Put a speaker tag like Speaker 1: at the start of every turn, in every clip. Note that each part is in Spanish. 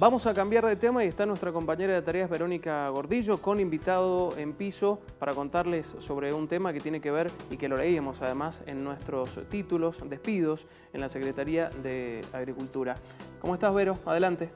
Speaker 1: Vamos a cambiar de tema y está nuestra compañera de tareas Verónica Gordillo con invitado en piso para contarles sobre un tema que tiene que ver y que lo leíamos además en nuestros títulos, despidos en la Secretaría de Agricultura. ¿Cómo estás, Vero? Adelante.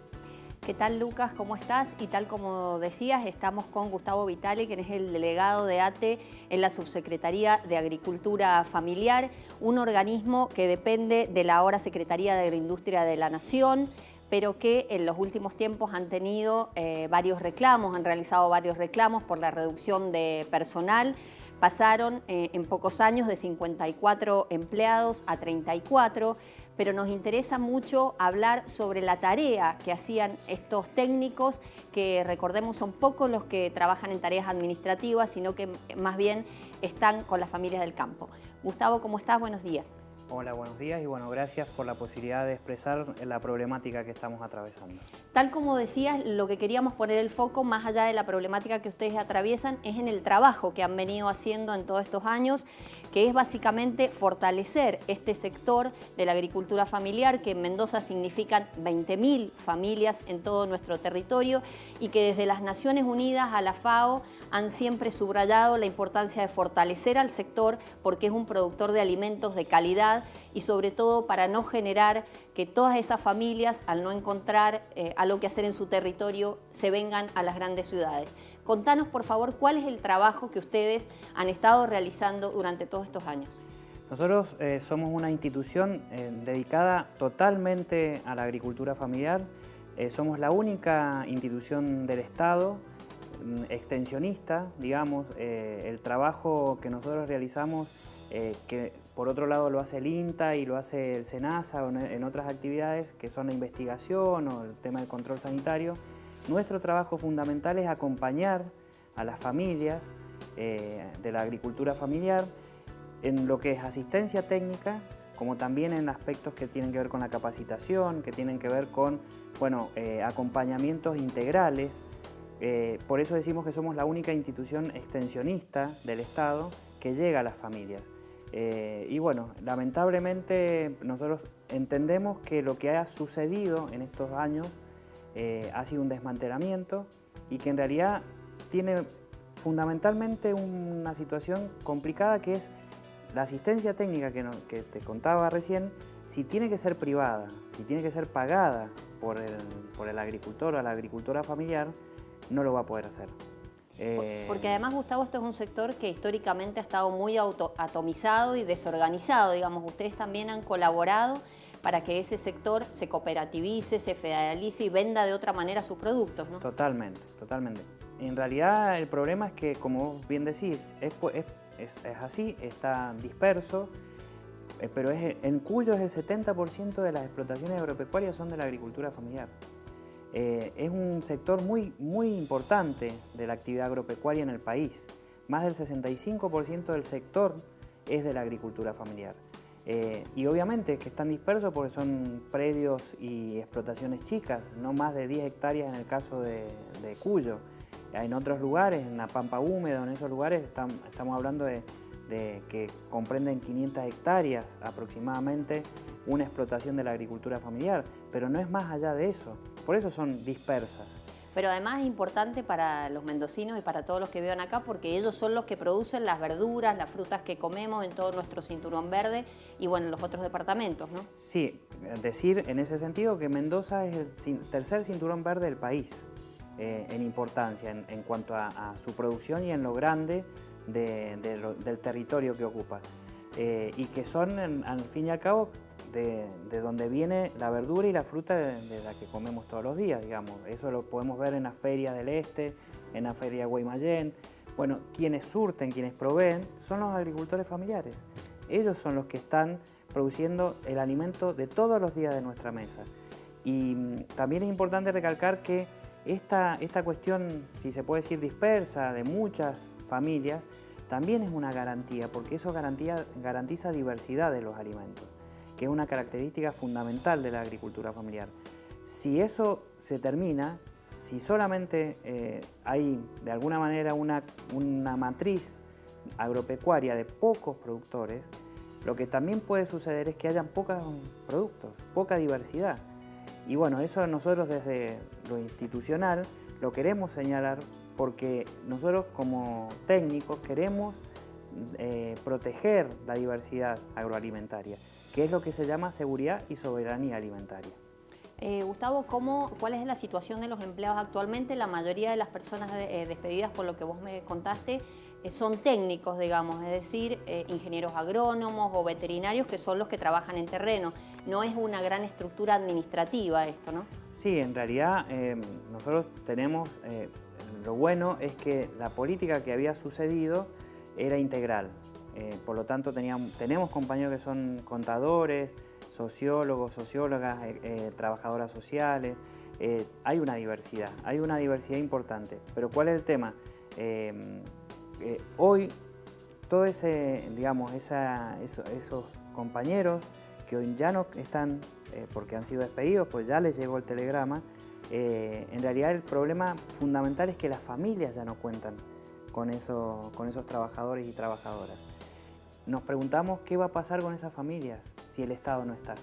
Speaker 2: ¿Qué tal, Lucas? ¿Cómo estás? Y tal como decías, estamos con Gustavo Vitale, quien es el delegado de ATE en la Subsecretaría de Agricultura Familiar, un organismo que depende de la ahora Secretaría de Agroindustria de la Nación, pero que en los últimos tiempos han tenido varios reclamos, han realizado varios reclamos por la reducción de personal. Pasaron en pocos años de 54 empleados a 34, pero nos interesa mucho hablar sobre la tarea que hacían estos técnicos, que recordemos son pocos los que trabajan en tareas administrativas, sino que más bien están con las familias del campo. Gustavo, ¿cómo estás? Buenos días.
Speaker 3: Hola, buenos días y bueno, gracias por la posibilidad de expresar la problemática que estamos atravesando.
Speaker 2: Tal como decías, lo que queríamos poner el foco, más allá de la problemática que ustedes atraviesan, es en el trabajo que han venido haciendo en todos estos años, que es básicamente fortalecer este sector de la agricultura familiar, que en Mendoza significan 20.000 familias en todo nuestro territorio y que desde las Naciones Unidas a la FAO han siempre subrayado la importancia de fortalecer al sector porque es un productor de alimentos de calidad y sobre todo para no generar que todas esas familias, al no encontrar algo que hacer en su territorio, se vengan a las grandes ciudades. Contanos, por favor, cuál es el trabajo que ustedes han estado realizando durante todos estos años.
Speaker 3: Nosotros somos una institución dedicada totalmente a la agricultura familiar. Somos la única institución del Estado extensionista, digamos. El trabajo que nosotros realizamos, que por otro lado lo hace el INTA y lo hace el SENASA en otras actividades que son la investigación o el tema del control sanitario. Nuestro trabajo fundamental es acompañar a las familias de la agricultura familiar en lo que es asistencia técnica, como también en aspectos que tienen que ver con la capacitación, que tienen que ver con acompañamientos integrales. Por eso decimos que somos la única institución extensionista del Estado que llega a las familias. Y bueno, lamentablemente nosotros entendemos que lo que ha sucedido en estos años ha sido un desmantelamiento y que en realidad tiene fundamentalmente una situación complicada, que es la asistencia técnica que te contaba recién. Si tiene que ser privada, si tiene que ser pagada por el agricultor o la agricultora familiar, no lo va a poder hacer.
Speaker 2: Porque además, Gustavo, esto es un sector que históricamente ha estado muy atomizado y desorganizado, digamos. Ustedes también han colaborado para que ese sector se cooperativice, se federalice y venda de otra manera sus productos, ¿no?
Speaker 3: Totalmente, totalmente. En realidad el problema es que, como vos bien decís, es así, está disperso, pero en Cuyo es el 70% de las explotaciones agropecuarias son de la agricultura familiar. Es un sector muy importante de la actividad agropecuaria en el país. Más del 65% del sector es de la agricultura familiar. Y obviamente que están dispersos porque son predios y explotaciones chicas, no más de 10 hectáreas en el caso de Cuyo. En otros lugares, en la pampa húmeda, en esos lugares estamos hablando de que comprenden 500 hectáreas aproximadamente una explotación de la agricultura familiar, pero no es más allá de eso. Por eso son dispersas.
Speaker 2: Pero además es importante para los mendocinos y para todos los que viven acá, porque ellos son los que producen las verduras, las frutas que comemos en todo nuestro cinturón verde y bueno, en los otros departamentos, ¿no?
Speaker 3: Sí, decir en ese sentido que Mendoza es el tercer cinturón verde del país en importancia en cuanto a su producción y en lo grande del territorio que ocupa. Y que son, al fin y al cabo, de donde viene la verdura y la fruta de la que comemos todos los días, digamos. Eso lo podemos ver en la Feria del Este, en la Feria de Guaymallén. Bueno, quienes surten, quienes proveen, son los agricultores familiares. Ellos son los que están produciendo el alimento de todos los días de nuestra mesa. Y también es importante recalcar que esta cuestión, si se puede decir dispersa, de muchas familias, también es una garantía, porque eso garantiza diversidad de los alimentos, que es una característica fundamental de la agricultura familiar. Si eso se termina, si solamente hay de alguna manera una matriz agropecuaria de pocos productores, lo que también puede suceder es que hayan pocos productos, poca diversidad. Y bueno, eso nosotros desde lo institucional lo queremos señalar porque nosotros como técnicos queremos proteger la diversidad agroalimentaria, que es lo que se llama seguridad y soberanía alimentaria.
Speaker 2: Gustavo, ¿cuál es la situación de los empleados actualmente? La mayoría de las personas despedidas, por lo que vos me contaste, son técnicos, digamos, es decir, ingenieros agrónomos o veterinarios que son los que trabajan en terreno. No es una gran estructura administrativa esto, ¿no?
Speaker 3: Sí, en realidad nosotros tenemos, lo bueno es que la política que había sucedido era integral. Por lo tanto, tenemos compañeros que son contadores, sociólogos, sociólogas, trabajadoras sociales. Hay una diversidad importante. Pero ¿cuál es el tema? Hoy, todo esos compañeros que hoy ya no están, porque han sido despedidos, pues ya les llegó el telegrama, en realidad el problema fundamental es que las familias ya no cuentan con esos trabajadores y trabajadoras. Nos preguntamos qué va a pasar con esas familias si el Estado no está,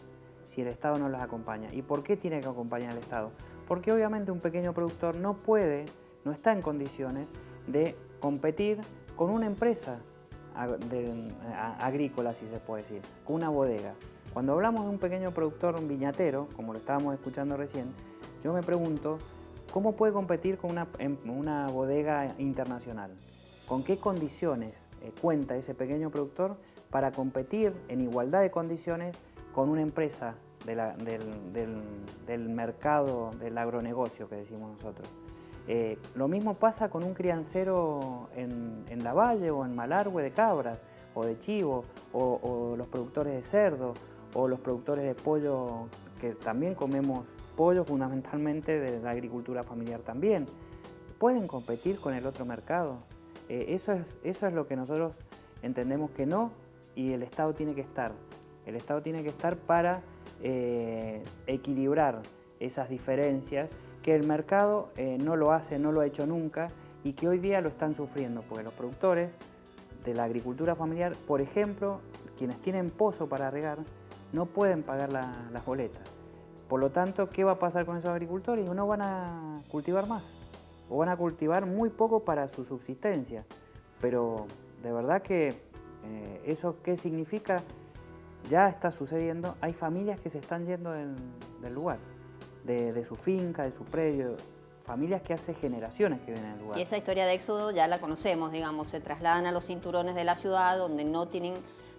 Speaker 3: si el Estado no las acompaña. ¿Y por qué tiene que acompañar el Estado? Porque obviamente un pequeño productor no está en condiciones de competir con una empresa agrícola, si se puede decir, con una bodega. Cuando hablamos de un pequeño productor, un viñatero, como lo estábamos escuchando recién, yo me pregunto, ¿cómo puede competir con una bodega internacional? ¿Con qué condiciones cuenta ese pequeño productor para competir en igualdad de condiciones con una empresa del mercado, del agronegocio que decimos nosotros? Lo mismo pasa con un criancero en Lavalle o en Malargüe de cabras o de chivo, o los productores de cerdo, o los productores de pollo, que también comemos pollo fundamentalmente de la agricultura familiar también. ¿Pueden competir con el otro mercado? Eso es lo que nosotros entendemos que no, y el Estado tiene que estar. El Estado tiene que estar para equilibrar esas diferencias que el mercado no lo hace, no lo ha hecho nunca, y que hoy día lo están sufriendo, porque los productores de la agricultura familiar, por ejemplo, quienes tienen pozo para regar, no pueden pagar las boletas. Por lo tanto, ¿qué va a pasar con esos agricultores? No van a cultivar más, o van a cultivar muy poco para su subsistencia. Pero de verdad que eso, ¿qué significa? Ya está sucediendo, hay familias que se están yendo del lugar, de su finca, de su predio, familias que hace generaciones que viven en el lugar.
Speaker 2: Y esa historia de éxodo ya la conocemos, digamos, se trasladan a los cinturones de la ciudad donde no tienen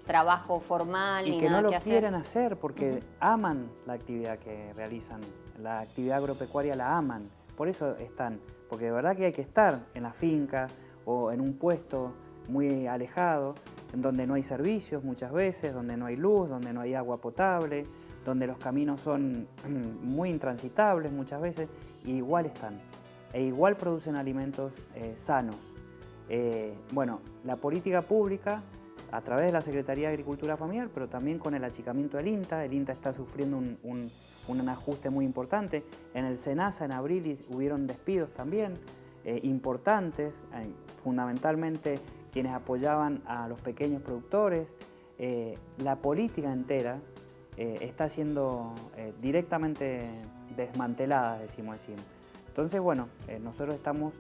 Speaker 2: trabajo formal
Speaker 3: y
Speaker 2: ni
Speaker 3: que
Speaker 2: nada
Speaker 3: no
Speaker 2: que
Speaker 3: lo
Speaker 2: hacer.
Speaker 3: quieren hacer porque aman la actividad que realizan, la actividad agropecuaria la aman, por eso están, porque de verdad que hay que estar en la finca o en un puesto muy alejado, en donde no hay servicios muchas veces, donde no hay luz, donde no hay agua potable, donde los caminos son muy intransitables muchas veces, y igual están, e igual producen alimentos sanos. Bueno, la política pública, a través de la Secretaría de Agricultura Familiar, pero también con el achicamiento del INTA. El INTA está sufriendo un ajuste muy importante. En el SENASA, en abril, hubieron despidos también importantes, fundamentalmente quienes apoyaban a los pequeños productores. La política entera está siendo directamente desmantelada, decimos así. Entonces, bueno, nosotros estamos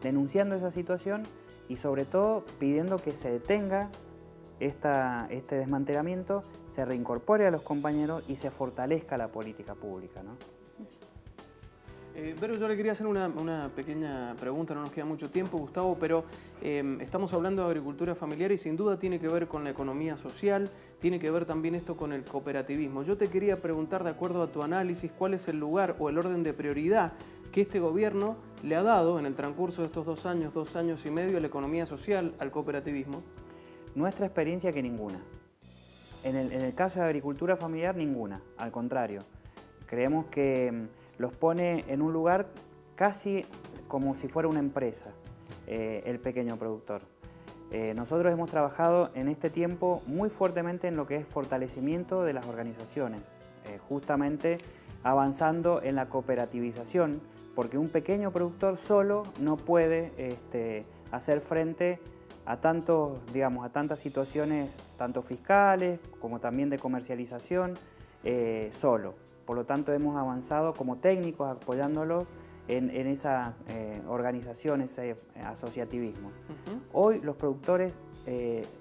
Speaker 3: denunciando esa situación y sobre todo pidiendo que se detenga este desmantelamiento, se reincorpore a los compañeros y se fortalezca la política pública, ¿no?
Speaker 1: Pero yo le quería hacer una pequeña pregunta, no nos queda mucho tiempo, Gustavo, pero estamos hablando de agricultura familiar y sin duda tiene que ver con la economía social, tiene que ver también esto con el cooperativismo. Yo te quería preguntar, de acuerdo a tu análisis, ¿cuál es el lugar o el orden de prioridad que este gobierno le ha dado en el transcurso de estos 2 años y medio a la economía social, al cooperativismo?
Speaker 3: Nuestra experiencia que ninguna. En el caso de agricultura familiar, ninguna. Al contrario, creemos que los pone en un lugar casi como si fuera una empresa, el pequeño productor. Nosotros hemos trabajado en este tiempo muy fuertemente en lo que es fortalecimiento de las organizaciones, justamente avanzando en la cooperativización, porque un pequeño productor solo no puede hacer frente a tantas situaciones, tanto fiscales como también de comercialización, solo. Por lo tanto, hemos avanzado como técnicos apoyándolos en esa organización, ese asociativismo. Hoy los productores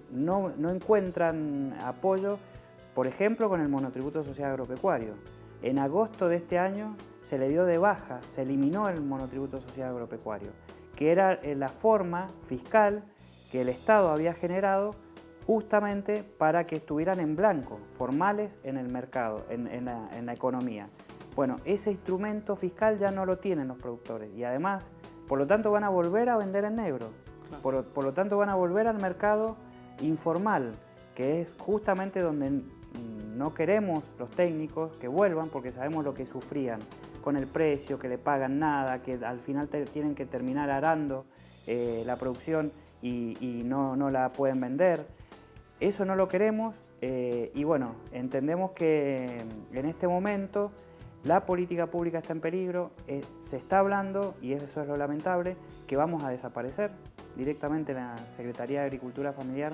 Speaker 3: no encuentran apoyo, por ejemplo, con el monotributo social agropecuario. En agosto de este año se le dio de baja, se eliminó el monotributo social agropecuario, que era la forma fiscal que el Estado había generado justamente para que estuvieran en blanco, formales en el mercado, en la economía. Bueno, ese instrumento fiscal ya no lo tienen los productores y además, por lo tanto, van a volver a vender en negro. Claro. Por lo tanto, van a volver al mercado informal, que es justamente donde no queremos los técnicos que vuelvan, porque sabemos lo que sufrían con el precio, que le pagan nada, que al final tienen que terminar arando la producción y no la pueden vender. Eso no lo queremos y bueno, entendemos que en este momento la política pública está en peligro, se está hablando, y eso es lo lamentable, que vamos a desaparecer. Directamente la Secretaría de Agricultura Familiar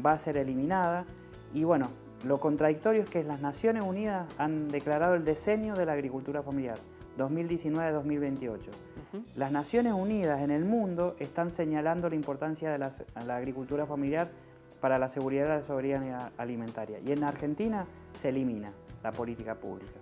Speaker 3: va a ser eliminada y bueno, lo contradictorio es que las Naciones Unidas han declarado el decenio de la agricultura familiar, 2019-2028. Las Naciones Unidas en el mundo están señalando la importancia de la agricultura familiar para la seguridad y la soberanía alimentaria. Y en Argentina se elimina la política pública.